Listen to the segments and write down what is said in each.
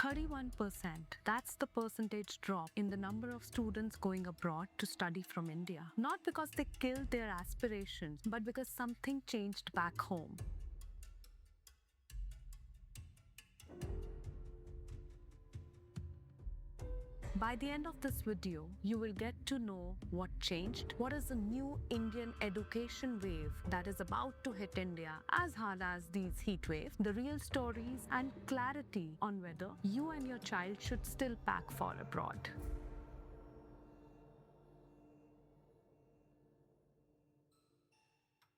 31%. That's the percentage drop in the number of students going abroad to study from India. Not because they killed their aspirations, but because something changed back home. By the end of this video, you will get to know what changed, what is the new Indian education wave that is about to hit India as hard as these heat waves, the real stories and clarity on whether you and your child should still pack for abroad.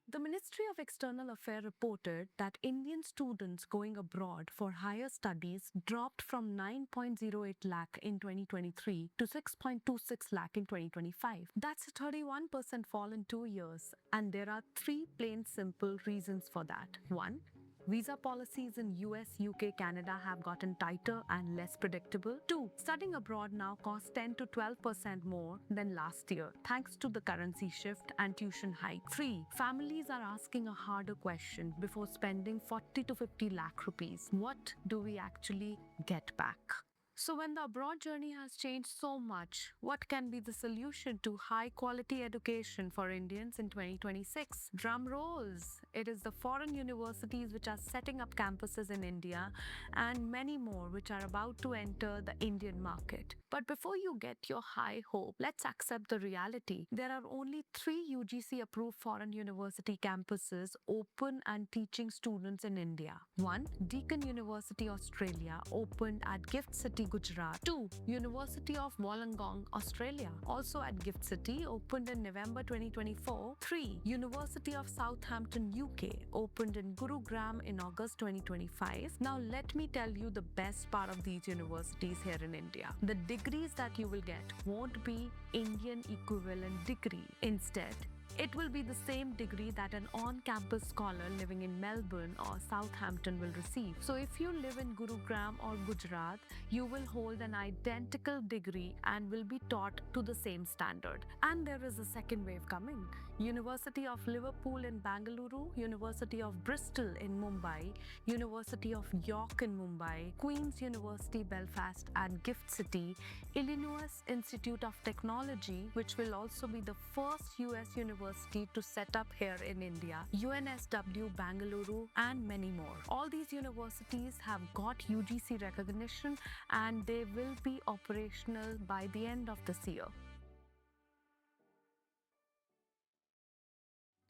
The Ministry of External Affairs reported that Indian students going abroad for higher studies dropped from 9.08 lakh in 2023 to 6.26 lakh in 2025. That's a 31% fall in 2 years, and there are three plain simple reasons for that. One, visa policies in US, UK, Canada have gotten tighter and less predictable. 2. Studying abroad now costs 10 to 12% more than last year, thanks to the currency shift and tuition hike. 3. Families are asking a harder question before spending 40 to 50 lakh rupees. What do we actually get back? So when the abroad journey has changed so much, what can be the solution to high quality education for Indians in 2026? Drum rolls! It is the foreign universities which are setting up campuses in India and many more which are about to enter the Indian market. But before you get your high hope, let's accept the reality. There are only 3 UGC approved foreign university campuses open and teaching students in India. 1. Deakin University, Australia, opened at Gift City, Gujarat. 2. University of Wollongong, Australia, also at Gift City, opened in November 2024. 3. University of Southampton, UK, opened in Gurugram in August 2025. Now let me tell you the best part of these universities here in India. The degrees that you will get won't be Indian equivalent degree. Instead, it will be the same degree that an on-campus scholar living in Melbourne or Southampton will receive. So if you live in Gurugram or Gujarat, you will hold an identical degree and will be taught to the same standard. And there is a second wave coming. University of Liverpool in Bangalore, University of Bristol in Mumbai, University of York in Mumbai, Queen's University Belfast and Gift City, Illinois Institute of Technology, which will also be the first US university to set up here in India, UNSW Bangalore and many more. All these universities have got UGC recognition and they will be operational by the end of this year.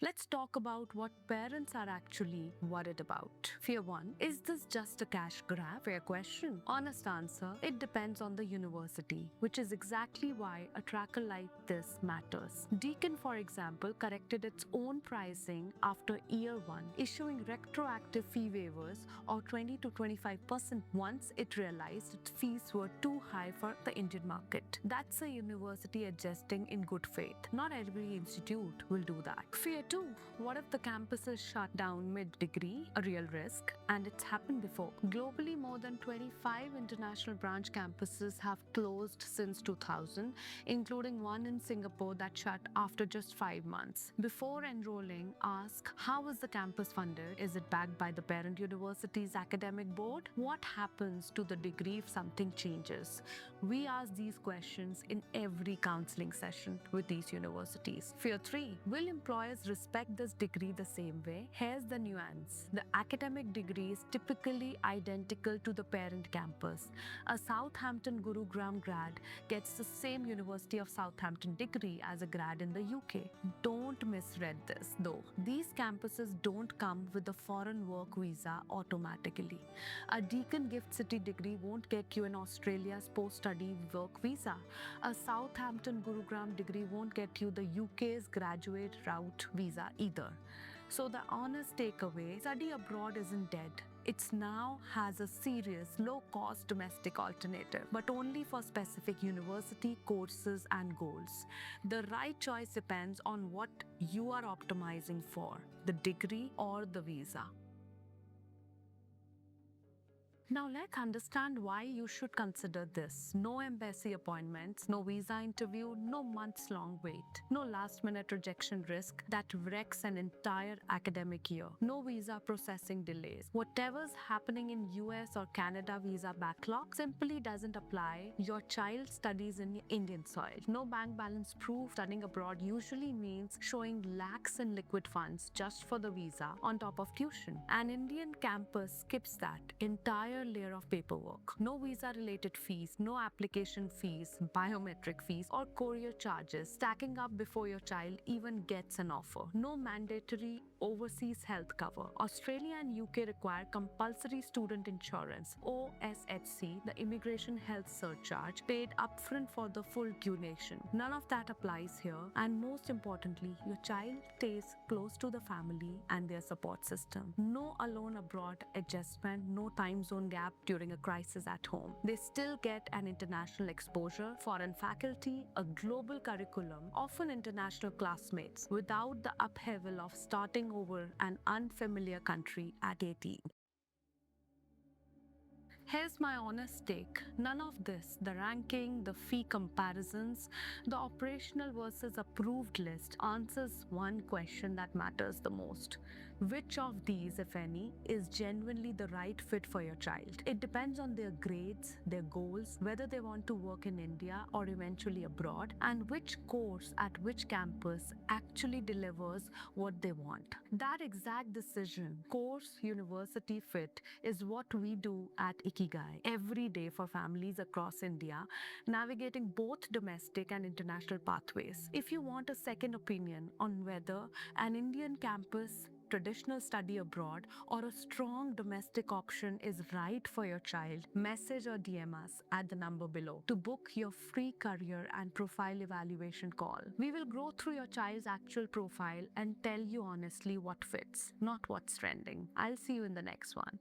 Let's talk about what parents are actually worried about. Fear 1. Is this just a cash grab? Fair question. Honest answer, it depends on the university, which is exactly why a tracker like this matters. Deakin, for example, corrected its own pricing after year 1, issuing retroactive fee waivers of 20 to 25% once it realized its fees were too high for the Indian market. That's a university adjusting in good faith. Not every institute will do that. Fear 2. What if the campus is shut down mid-degree? A real risk, and it's happened before. Globally, more than 25 international branch campuses have closed since 2000, including one in Singapore that shut after just 5 months. Before enrolling, ask, how is the campus funded? Is it backed by the parent university's academic board? What happens to the degree if something changes? We ask these questions in every counseling session with these universities. Fear 3. Will employers respect this degree the same way? Here's the nuance. The academic degree is typically identical to the parent campus. A Southampton Gurugram grad gets the same University of Southampton degree as a grad in the UK. Don't misread this though. These campuses don't come with a foreign work visa automatically. A Deakin Gift City degree won't get you in Australia's post-study work visa. A Southampton Gurugram degree won't get you the UK's graduate route visa either. So the honest takeaway, study abroad isn't dead. It now has a serious, low-cost domestic alternative, but only for specific university courses and goals. The right choice depends on what you are optimizing for, the degree or the visa. Now let's understand why you should consider this. No embassy appointments, no visa interview, no months-long wait, no last-minute rejection risk that wrecks an entire academic year, no visa processing delays. Whatever's happening in US or Canada visa backlog simply doesn't apply. Your child studies in Indian soil. No bank balance proof. Studying abroad usually means showing lakhs in liquid funds just for the visa on top of tuition. An Indian campus skips that entire layer of paperwork. No visa related fees, no application fees, biometric fees, or courier charges stacking up before your child even gets an offer. No mandatory overseas health cover. Australia and UK require compulsory student insurance, OSHC, the immigration health surcharge, paid upfront for the full duration. None of that applies here, and most importantly, your child stays close to the family and their support system. No alone abroad adjustment, no time zone gap during a crisis at home. They still get an international exposure, foreign faculty, a global curriculum, often international classmates, without the upheaval of starting over an unfamiliar country at 18. Here's my honest take. None of this, the ranking, the fee comparisons, the operational versus approved list, answers one question that matters the most. Which of these, if any, is genuinely the right fit for your child? It depends on their grades, their goals, whether they want to work in India or eventually abroad, and which course at which campus actually delivers what they want. That exact decision, course, university fit, is what we do at Ikigai every day for families across India, navigating both domestic and international pathways. If you want a second opinion on whether an Indian campus, traditional study abroad, or a strong domestic option is right for your child, message or DM us at the number below to book your free career and profile evaluation call. We will go through your child's actual profile and tell you honestly what fits, not what's trending. I'll see you in the next one.